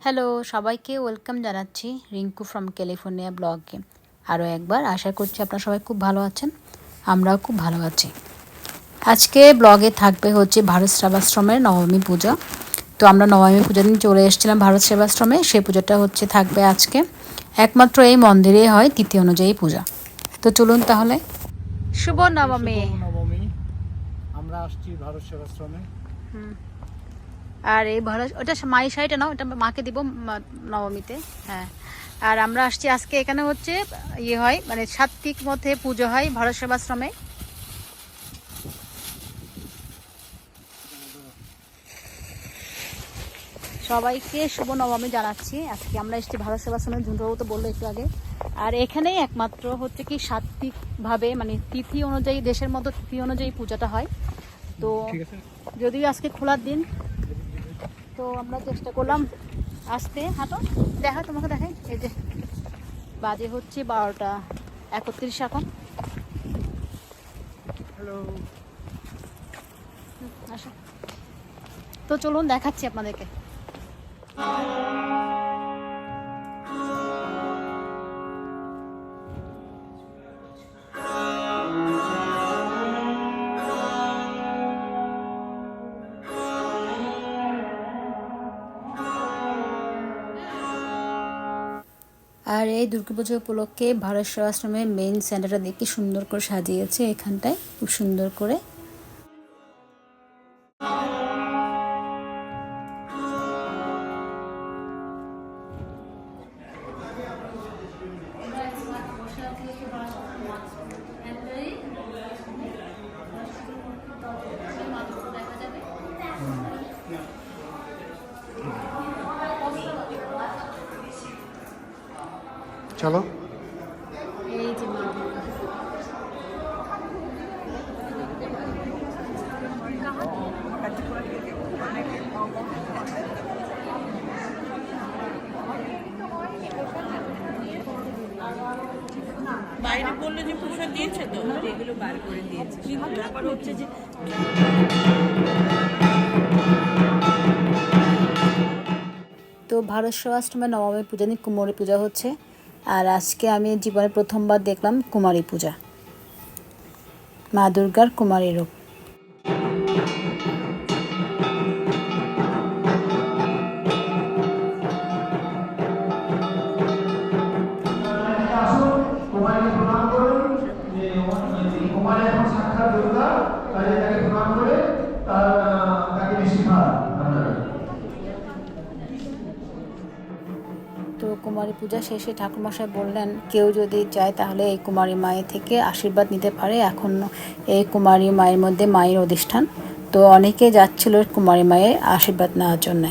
Hello, সবাইকে welcome জানাচ্ছি Rinku from California ব্লগে। আরও একবার আশা করছি আপনারা সবাই খুব ভালো আছেন, আমরাও খুব ভালো আছি। আজকে ব্লগে থাকবে হচ্ছে ভারত সেবাশ্রমের নবমী পূজা। তো আমরা নবমী পূজা দিন চলে এসেছিলাম ভারত সেবাশ্রমে। সেই পূজাটা হচ্ছে থাকবে আজকে। একমাত্র এই মন্দিরে হয় তিথি অনুযায়ী পূজা। তো চলুন তাহলে। শুভ নবমী। আমরা আসছি ভারত সেবাশ্রমে। আর এই ভারত, ওটা মায়ের শাড়িটা নাও, এটা মাকে দিব নবমীতে। হ্যাঁ, আর আমরা আসছি আজকে। এখানে হচ্ছে ইয়ে হয়, মানে সাত্বিক মধ্যে পুজো হয় ভারত সেবাশ্রমে। সবাইকে শুভ নবমী জানাচ্ছি। আজকে আমরা এসেছি ভারত সেবাশ্রমে, ঝুন্টুবাবু তো বললো একটু আগে। আর এখানেই একমাত্র হচ্ছে কি সাত্বিকভাবে, মানে তিথি অনুযায়ী, দেশের মতো তিথি অনুযায়ী পূজাটা হয়। তো যদিও আজকে খোলার দিন, তো আমরা চেষ্টা করলাম আসতে। হাঁটো, দেখা তোমাকে দেখাই। এই যে বাজে হচ্ছে 12:31 এখন। হ্যালো, আসো, তো চলুন দেখাচ্ছি আপনাদেরকে। আর এই দুর্গাপুজো উপলক্ষে ভারত সেবাশ্রমের মেইন সেন্টারটা দেখে সুন্দর করে সাজিয়েছে। এখানটায় খুব সুন্দর করে। চলো। এই যে মা বাইরে বললো যে প্রসাদ দিয়েছে, তো এগুলো বার করে দিয়েছে। তারপর হচ্ছে যে তো ভারত সেবাশ্রমে নবমী পূজা নিয়ে কুমারী পূজা হচ্ছে। আর আজকে আমি জীবনে প্রথমবার দেখলাম কুমারী পূজা, মা দুর্গার কুমারী রূপ। তো কুমারী পূজা শেষে ঠাকুরমশাই বললেন কেউ যদি চায় তাহলে এই কুমারী মায়ের থেকে আশীর্বাদ নিতে পারে। এখন এই কুমারী মায়ের মধ্যে মায়ের অধিষ্ঠান, তো অনেকে যাচ্ছিল কুমারী মায়ের আশীর্বাদ নেওয়ার জন্য।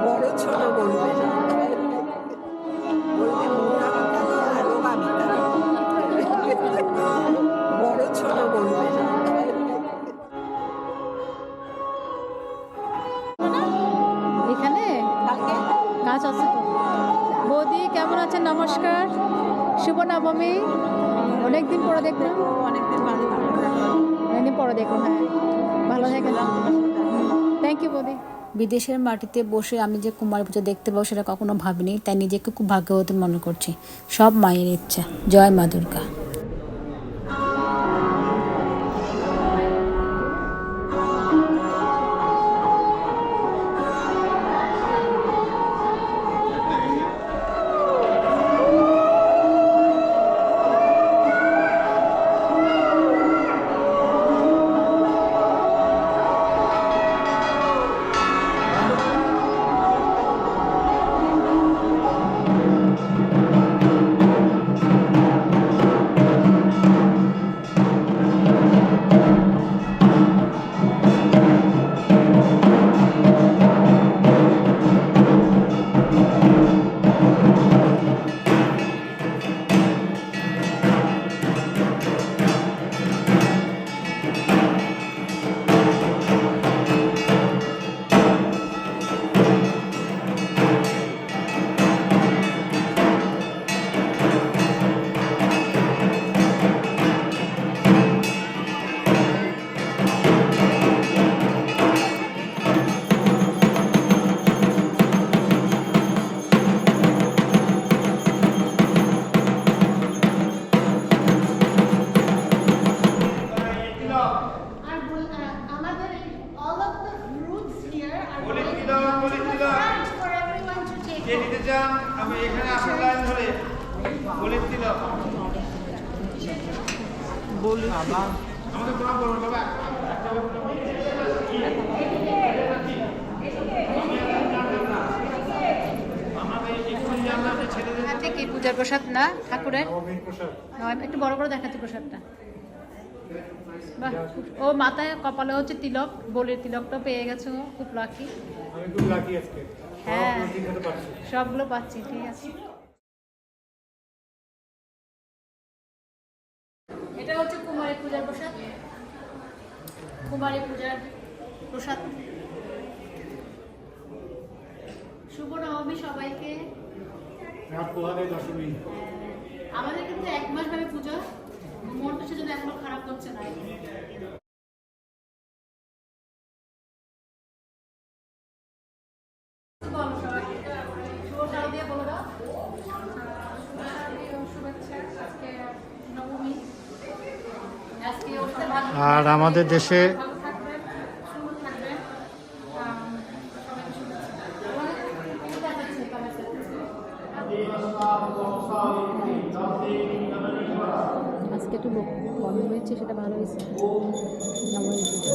বড় ছোট বলবে বলবে মোটা মিতালি আর রোগা মিতালি বড় ছোট বলবে এখানে কাজ আছে তো। বৌদি কেমন আছেন? নমস্কার, শুভ নবমী। অনেকদিন পরে দেখলাম, অনেকদিন পরে দেখলাম। হ্যাঁ, ভালো থাকেন। থ্যাংক ইউ বৌদি। বিদেশের মাটিতে বসে আমি যে কুমারী পুজো দেখতে পাবো সেটা কখনো ভাবিনি, তাই নিজেকে খুব ভাগ্যবতী মনে করছি। সব মায়ের ইচ্ছা। জয় মা দুর্গা। আমি এখানে আসার লাইন ধরে বলেছিলাম বলি বাবা আমাকে তোমার বলুন বাবা আজকে কি পূজার প্রসাদ না ঠাকুরের? নবমীর প্রসাদ। একটু বড় করে দেখাচ্ছি প্রসাদটা। বাহ, ও মাথায় কপালে হচ্ছে তিলক, বলির তিলকটা পেয়ে গেছে, ও খুব লাকি। আমি খুব লাকি আজকে। হ্যাঁ, সব ঠিক মতো পাচ্ছি। সবগুলো পাচ্ছি, ঠিক আছে। এটা হচ্ছে কুমারী পূজার প্রসাদ। কুমারী পূজার প্রসাদ। শুভ নবমী সবাইকে। রাত পোহালে দশমী। আমাদের কিন্তু 1 মাস ভাবে পুজো, মনটা সেজন্য এখনো খারাপ করছে না। বলো সবাই, শুভ শারদীয়া বলে দাও। শুভেচ্ছা, আজকে নবমী। আজকে ওষুধে ভালো। আর আমাদের দেশে ভালো থাকবেন, সুন্দর থাকবেন। সবাইকে শুভেচ্ছা। অনেক দেখাচ্ছে কমেন্টে। আজকে একটু লোক কম হয়েছে, সেটা ভালো হয়েছে। নবমী পূজা।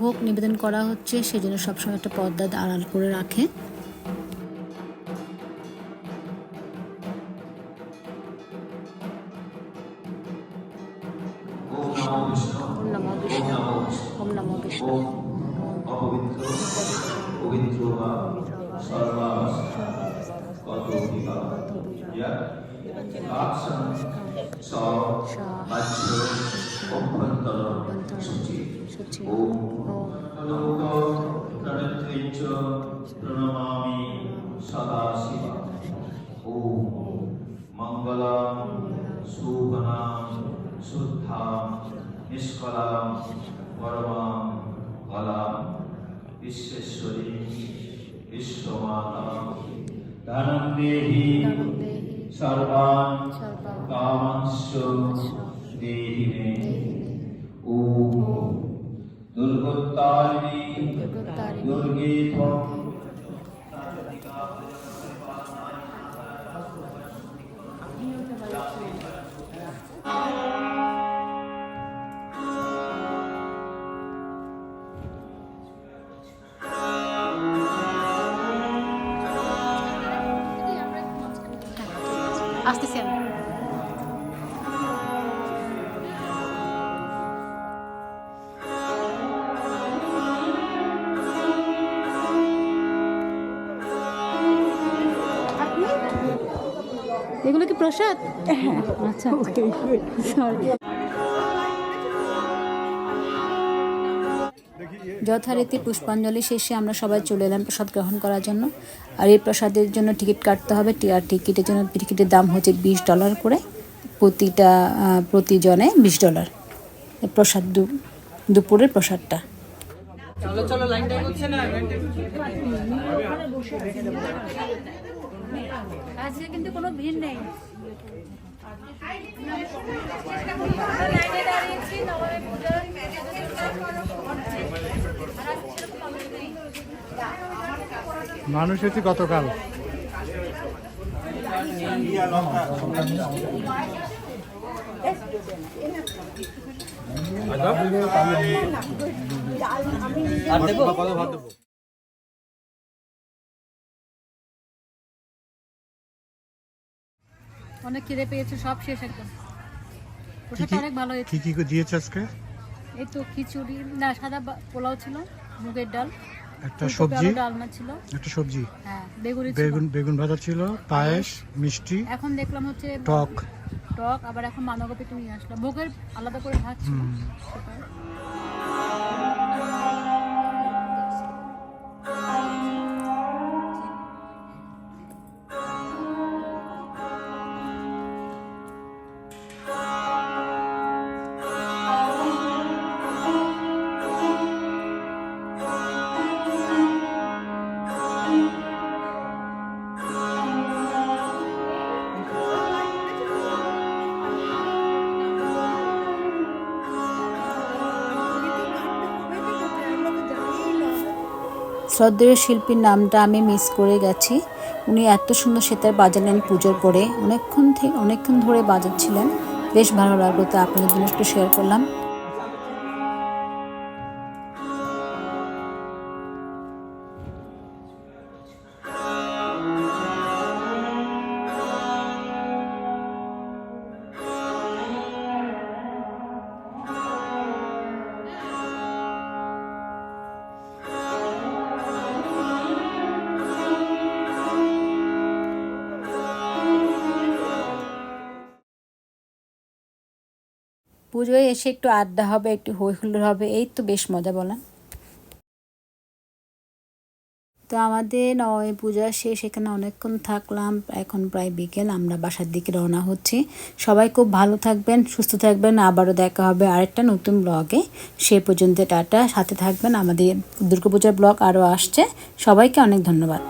ভোগ নিবেদন করা হচ্ছে, সেজন্য সবসময় একটা পর্দা আড়াল করে রাখে। ওম নমো বিষ্ণু ওম নমো বিষ্ণু অপবিত্র পবিত্র বা সর্বাস কত বিবাহ ইয়া কাক্ষং বাহ্য অভ্যন্তর সূচি ওম নমো প্রণত্রিঞ্চ প্রণমামি সদাশিবা ওম মঙ্গলম শুভনাম শুদ্ধাম নিষ্কলাম পরমাম কলাম বিশ্বেশ্বরী বিশ্বমাতা ধনম দেহি সর্বান কামাংশ দেহি মে ওম দুর্গোত্তারিণী দুর্গে ত্বং আসতেছি আমি। এগুলো কি প্রসাদ? হ্যাঁ, আচ্ছা সরি। যথারীতি পুষ্পাঞ্জলি শেষে আমরা সবাই চলে এলাম প্রসাদ গ্রহণ করার জন্য। আর এই প্রসাদের জন্য টিকিট কাটতে হবে। আর টিকিটের জন্য টিকিটের দাম হচ্ছে $20 করে, প্রতিজনে $20। প্রসাদ দুপুরের প্রসাদটা। আজকে কিন্তু কোনো ভিড় নেই। মানুষ হচ্ছে গতকাল। অনেক খিদে পেয়েছে, সব শেষ একদম। প্রসাদটা অনেক ভালো হয়েছে। কি দিয়েছে আজকে? এই তো খিচুড়ি, না সাদা পোলাও ছিল, মুগের ডাল, একটা সবজি, ডালনা ছিল, একটা সবজি, হ্যাঁ বেগুনি ছিল, বেগুন ভাজা ছিল, পায়েস, মিষ্টি, এখন দেখলাম হচ্ছে টক। আবার এখন বাঁধাকপি তুমি আসলাম, ভোগের আলাদা করে ভাত ছিল। শ্রদ্ধেয় শিল্পীর নামটা আমি মিস করে গেছি। উনি এত সুন্দর সেতার বাজালেন পুজোর পরে, অনেকক্ষণ ধরে বাজাচ্ছিলেন, বেশ ভালো লাগলো। তো আপনাদের জন্য একটু শেয়ার করলাম। পুজোয় এসে একটু আড্ডা হবে, একটু হই হুল্লোড় হবে, এই তো বেশ মজা বলেন। তো আমাদের নয় পূজা শেষ, এখানে অনেকক্ষণ থাকলাম, এখন প্রায় বিকেল, আমরা বাসার দিকে রওনা হচ্ছি। সবাই খুব ভালো থাকবেন, সুস্থ থাকবেন, আবারও দেখা হবে আরেকটা নতুন ব্লগে। সে পর্যন্ত টাটা, সাথে থাকবেন, আমাদের দুর্গাপূজার ব্লগ আরও আসছে। সবাইকে অনেক ধন্যবাদ।